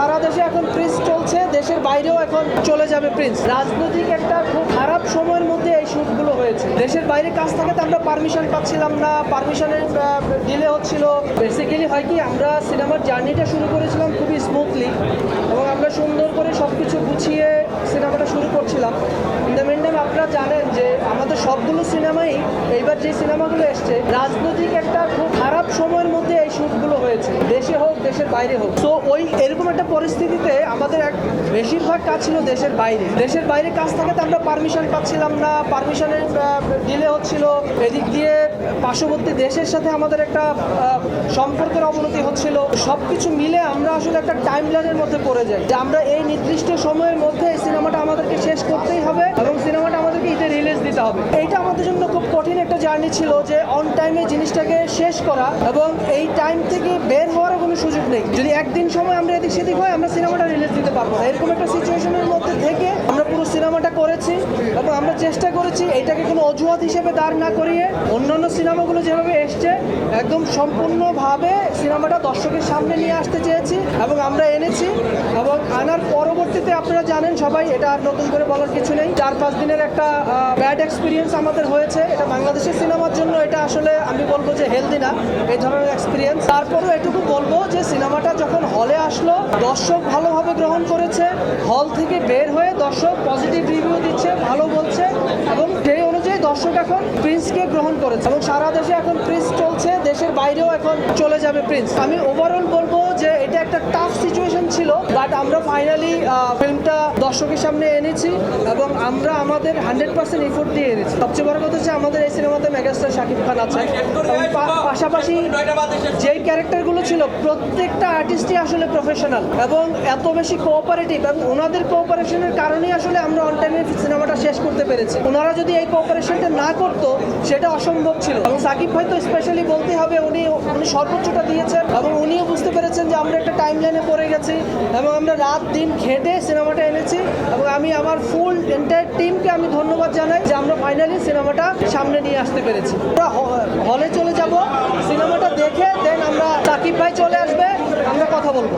সারা দেশে এখন প্রিন্স চলছে, দেশের বাইরেও এখন চলে যাবে প্রিন্স। রাজনৈতিক একটা খুব খারাপ সময়ের মধ্যে এই শুটগুলো হয়েছে। দেশের বাইরে কাজ থাকাতে আমরা পারমিশন পাচ্ছিলাম না, পারমিশনের ডিলে হচ্ছিল। বেসিক্যালি হয় কি, আমরা সিনেমার জার্নিটা শুরু করেছিলাম খুবই স্মুথলি এবং আমরা সুন্দর করে সব কিছু গুছিয়ে সিনেমাটা শুরু করছিলাম। ইন দ্য মেন টাইম আপনারা জানেন যে আমাদের সবগুলো সিনেমাই, এইবার যে সিনেমাগুলো এসছে, রাজনৈতিক একটা খুব খারাপ সময়ের মধ্যে এই শুটগুলো হয়েছে, দেশে হোক দেশের বাইরে হোক। তো ওই এরকম একটা পরিস্থিতিতে আমাদের বেশিরভাগ কাজ ছিল দেশের বাইরে। দেশের বাইরে কাজ থাকাতে আমরা পারমিশন পাচ্ছিলাম না, পারমিশনের ডিলে হচ্ছিল। এদিক দিয়ে পার্শ্ববর্তী দেশের সাথে আমাদের একটা সম্পর্কের অবনতি হচ্ছিল। সব কিছু মিলে আমরা আসলে একটা টাইম লাইনের মধ্যে পড়ে যাই যে আমরা এই নির্দিষ্ট সময়ের মধ্যে এই সিনেমাটা আমাদেরকে শেষ করতেই হবে এবং সিনেমাটা আমাদেরকে ঈদে রিলিজ দিতে হবে। এইটা আমাদের জন্য খুব কঠিন একটা জার্নি ছিল যে অন টাইমে জিনিসটাকে শেষ করা এবং এই টাইম থেকে বের হওয়ার কোনো সুযোগ নেই। যদি একদিন সময় আমরা এদিক সেদিক হয়, আমরা সিনেমাটা রিলিজ দিতে পারবো না। এরকম একটা সিচুয়েশনের মধ্যে থেকে আমরা পুরো সিনেমাটা করেছি এবং আমরা চেষ্টা করেছি এইটাকে কোনো অজুহাত হিসেবে দাঁড় না করিয়ে অন্যান্য সিনেমাগুলো যেভাবে এসছে একদম সম্পূর্ণভাবে সিনেমাটা দর্শকের সামনে নিয়ে আসতে চেয়েছি এবং আমরা এনেছি। এবং আনার পরবর্তীতে আপনারা জানেন সবাই, এটা আর নতুন করে বলার কিছু নেই, 4-5 দিনের একটা ব্যাড এক্সপিরিয়েন্স আমাদের হয়েছে। এটা বাংলাদেশের সিনেমার জন্য এটা আসলে আমি বলবো যে হেলদি না এই ধরনের এক্সপিরিয়েন্স। তারপরেও এটুকু বলবো যে সিনেমাটা যখন হলে আসলো, দর্শক ভালোভাবে গ্রহণ করেছে। হল থেকে বের হয়ে দর্শক পজিটিভ রিভিউ দিচ্ছে, ভালো বলছে এবং সেই অনুযায়ী দর্শক এখন প্রিন্সকে গ্রহণ করেছে এবং সারা দেশে এখন প্রিন্স চলছে, দেশের বাইরেও এখন চলে যাবে প্রিন্স। আমি ওভারঅল বলবো যে এটা একটা টাফ সিচুয়েশন ছিল, বাট আমরা ফাইনালি ফিল্মটা দর্শকের সামনে এনেছি এবং আমরা আমাদের 100% এফোর্ট দিয়ে এনেছি। সবচেয়ে বড় কথা হচ্ছে আমাদের এই সিনেমাতে মেগাস্টার শাকিব খান আছে এবং পাশাপাশি যেই ক্যারেক্টারগুলো ছিল প্রত্যেকটা আর্টিস্টই আসলে প্রফেশনাল এবং এত বেশি কোঅপারেটিভ এবং ওনাদের কোঅপারেশনের কারণেই আসলে আমরা অন টাইমে সিনেমাটা শেষ করতে পেরেছি। ওনারা যদি এই কোঅপারেশনটা না করতো সেটা অসম্ভব ছিল এবং সাকিব ভাই তো স্পেশালি বলতে হবে, উনি সর্বোচ্চটা দিয়েছেন এবং উনিও বুঝতে পেরেছেন যে আমরা একটা টাইম লাইনে পড়ে গেছি এবং আমরা রাত দিন খেটে সিনেমাটা এনেছি এবং আমি আমার ফুল এন্টায়ার টিমকে আমি ধন্যবাদ জানাই যে আমরা ফাইনালি সিনেমাটা সামনে নিয়ে আসতে পেরেছি। আমরা হলে চলে যাব, সিনেমাটা দেখে দেন আমরা সাকিব ভাই চলে আসবে, আমরা কথা বলবো।